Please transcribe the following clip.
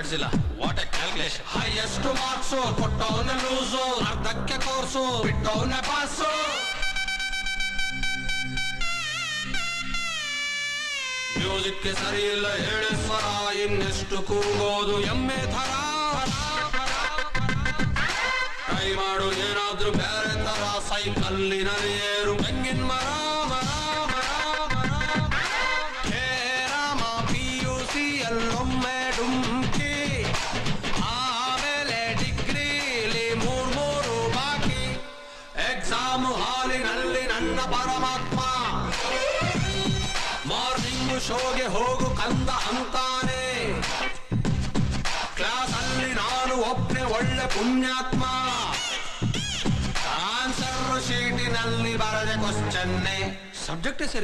ನಡೆಸಿಲ್ಲ. What a calculation. Highest marks ಕೊಟ್ಟವನ loose, ಅರ್ಧಕ್ಕೆ ಕೋರ್ಸು ಬಿಟ್ಟವನ ಪಾಸು. ಮ್ಯೂಸಿಕ್ಗೆ ಸರಿ ಇಲ್ಲ ಹೇಳಿ ಸ್ವರ, ಇನ್ನೆಷ್ಟು ಕೂಗೋದು ಎಮ್ಮೆ ಥರ. ಟ್ರೈ ಮಾಡು ಏನಾದ್ರೂ ಬೇರೆ ತರ, ಸೈಕಲ್ಲಿನಲ್ಲಿ ಏರು ತೆಂಗಿನ ಮರ ಮರ ಮರ ಮರ. ಹೇ ರಾಮ PUC ಯಲ್ಲೊಮ್ಮೆ ಡುಮ್ಕಿ, ಆಮೇಲೆ ಡಿಗ್ರಿಲಿ ಮೂರು ಬಾಕಿ. ಎಕ್ಸಾಮ್ ಹಾಲಿನಲ್ಲಿ ನನ್ನ ಪರಮಾತ್ಮ, ಮಾರ್ನಿಂಗ್ ಶೋಗೆ ಹೋಗು ಕಂದ ಅಂತಾನೆ. ಕ್ಲಾಸಲ್ಲಿ ನಾನು ಒಬ್ಬನೇ ಒಳ್ಳೆ ಪುಣ್ಯಾತ್ಮ, ಆನ್ಸರ್ ಶೀಟಿನಲ್ಲಿ ಬರದೆ ಕ್ವಶ್ಚನ್ನೇ. ಸಬ್ಜೆಕ್ಟೇ ಸರಿ